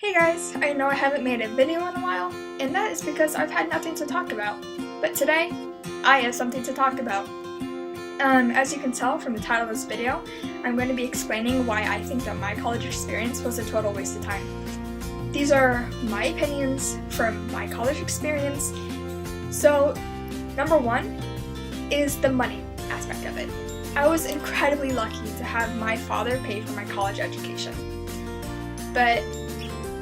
Hey guys, I know I haven't made a video in a while, and that is because I've had nothing to talk about. But today, I have something to talk about. As you can tell from the title of this video, I'm going to be explaining why I think that my college experience was a total waste of time. These are my opinions from my college experience. So, number one is the money aspect of it. I was incredibly lucky to have my father pay for my college education. But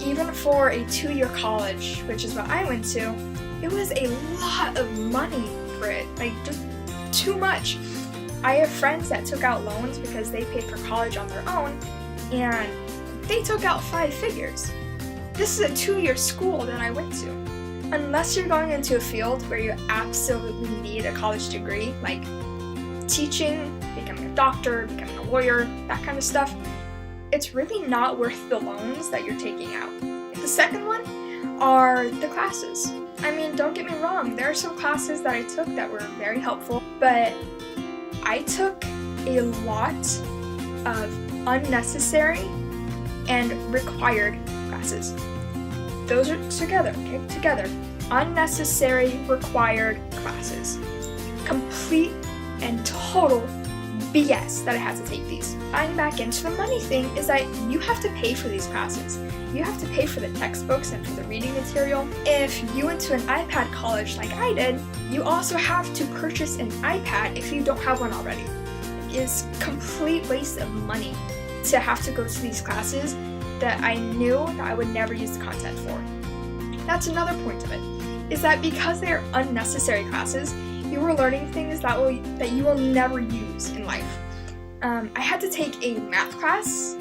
even for a 2-year college, which is what I went to, it was a lot of money for it, like just too much. I have friends that took out loans because they paid for college on their own, and they took out 5 figures. This is a 2-year school that I went to. Unless you're going into a field where you absolutely need a college degree, like teaching, becoming a doctor, becoming a lawyer, that kind of stuff, it's really not worth the loans that you're taking out. The second one are the classes. I mean, don't get me wrong, there are some classes that I took that were very helpful, but I took a lot of unnecessary and required classes. Those are together, okay? Together. Unnecessary, required classes. Complete and total BS that I had to take these. Tying back into the money thing is that you have to pay for these classes. You have to pay for the textbooks and for the reading material. If you went to an iPad college like I did, you also have to purchase an iPad if you don't have one already. It is complete waste of money to have to go to these classes that I knew that I would never use the content for. That's another point of it, is that because they are unnecessary classes, you are learning things that you will never use in life. I had to take a math class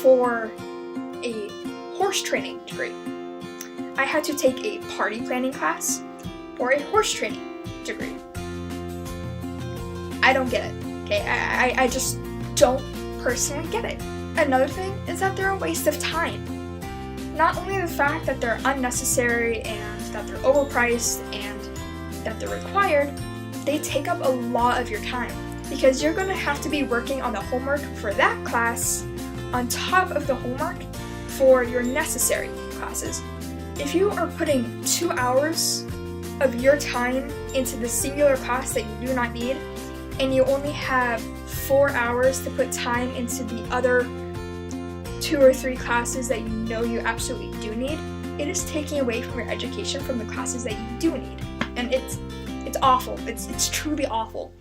for a horse training degree. I had to take a party planning class for a horse training degree. I don't get it, okay? I just don't personally get it. Another thing is that they're a waste of time. Not only the fact that they're unnecessary and that they're overpriced and that they're required, they take up a lot of your time because you're going to have to be working on the homework for that class on top of the homework for your necessary classes. If you are putting 2 hours of your time into the singular class that you do not need, and you only have 4 hours to put time into the other 2 or 3 classes that you know you absolutely do need, it is taking away from your education from the classes that you do need. And it's awful. It's truly awful.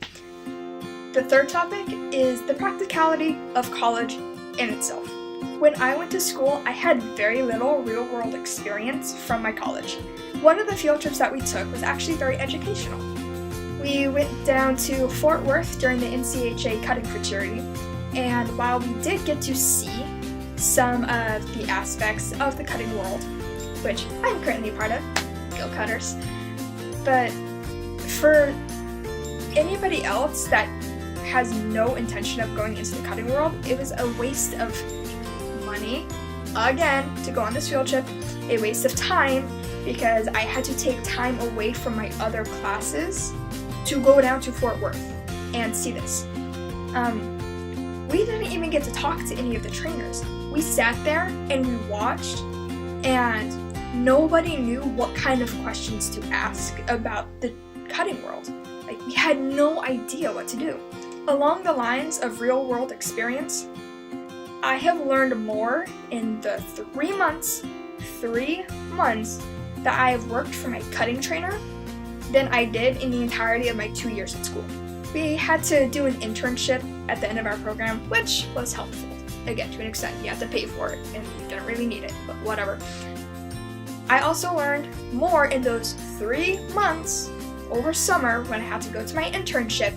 The third topic is the practicality of college in itself. When I went to school, I had very little real-world experience from my college. One of the field trips that we took was actually very educational. We went down to Fort Worth during the NCHA cutting fraternity, and while we did get to see some of the aspects of the cutting world, which I'm currently a part of, go Cutters, but for anybody else that has no intention of going into the cutting world, it was a waste of money, again, to go on this field trip, a waste of time, because I had to take time away from my other classes to go down to Fort Worth and see this. We didn't even get to talk to any of the trainers. We sat there and we watched, and nobody knew what kind of questions to ask about the cutting world. Like, we had no idea what to do. Along the lines of real-world experience, I have learned more in the 3 months that I have worked for my cutting trainer than I did in the entirety of my 2 years at school. We had to do an internship at the end of our program, which was helpful. Again, to an extent, you had to pay for it, and you didn't really need it, but whatever. I also learned more in those 3 months over summer when I had to go to my internship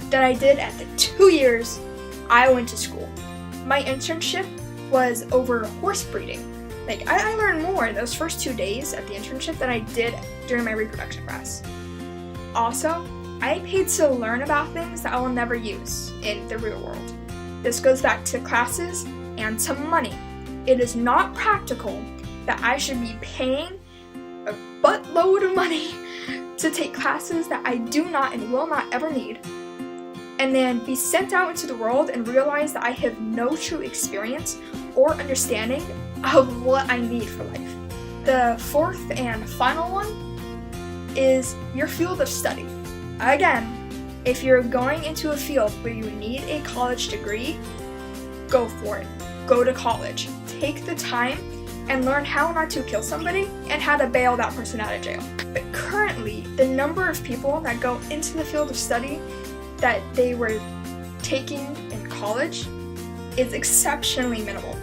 than I did at the 2 years I went to school. My internship was over horse breeding. Like, I learned more in those first 2 days at the internship than I did during my reproduction class. Also, I paid to learn about things that I will never use in the real world. This goes back to classes and to money. It is not practical that I should be paying a buttload of money to take classes that I do not and will not ever need, and then be sent out into the world and realize that I have no true experience or understanding of what I need for life. The fourth and final one is your field of study. Again, if you're going into a field where you need a college degree, go for it. Go to college. Take the time and learn how not to kill somebody and how to bail that person out of jail. But currently, the number of people that go into the field of study that they were taking in college is exceptionally minimal.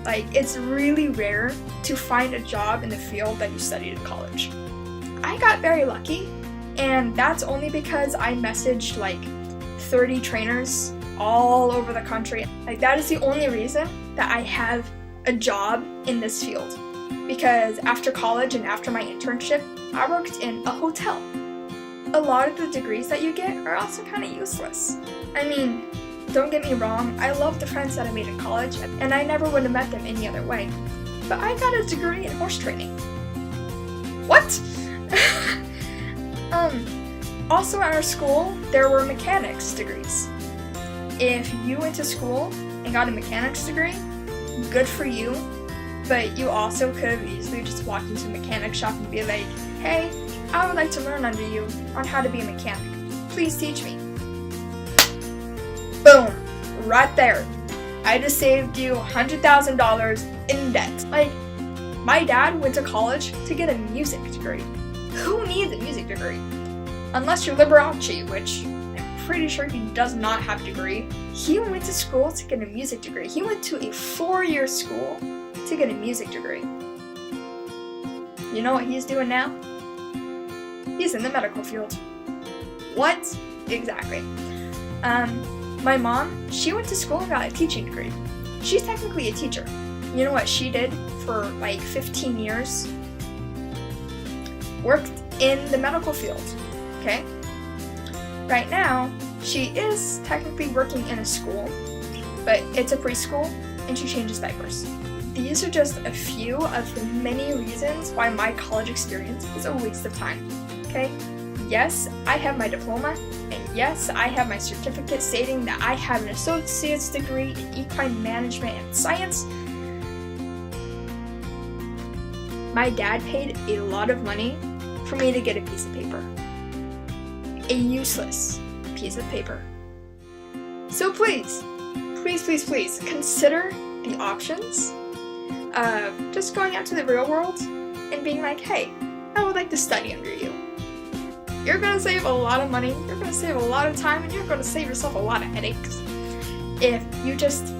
Like, it's really rare to find a job in the field that you studied in college. I got very lucky, and that's only because I messaged like 30 trainers all over the country. Like, that is the only reason that I have a job in this field. Because after college and after my internship, I worked in a hotel. A lot of the degrees that you get are also kind of useless. I mean, don't get me wrong, I love the friends that I made in college, and I never would have met them any other way. But I got a degree in horse training. What? Also at our school, there were mechanics degrees. If you went to school and got a mechanics degree, good for you, but you also could have easily just walked into a mechanic shop and be like, hey, I would like to learn under you on how to be a mechanic. Please teach me. Boom, right there. I just saved you $100,000 in debt. Like, my dad went to college to get a music degree. Who needs a music degree? Unless you're Liberace, which I'm pretty sure he does not have a degree. He went to school to get a music degree. He went to a 4-year school to get a music degree. You know what he's doing now? He's in the medical field. What? Exactly. My mom, she went to school and got a teaching degree. She's technically a teacher. You know what she did for like 15 years? Worked in the medical field, okay? Right now, she is technically working in a school, but it's a preschool, and she changes diapers. These are just a few of the many reasons why my college experience was a waste of time, okay? Yes, I have my diploma, and yes, I have my certificate stating that I have an associate's degree in equine management and science. My dad paid a lot of money for me to get a piece of paper. A useless piece of paper. So please, consider the options of just going out to the real world and being like, hey, I would like to study under you. You're going to save a lot of money, you're going to save a lot of time, and you're going to save yourself a lot of headaches if you just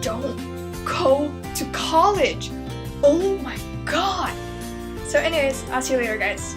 don't go to college. Oh my god. So anyways, I'll see you later, guys.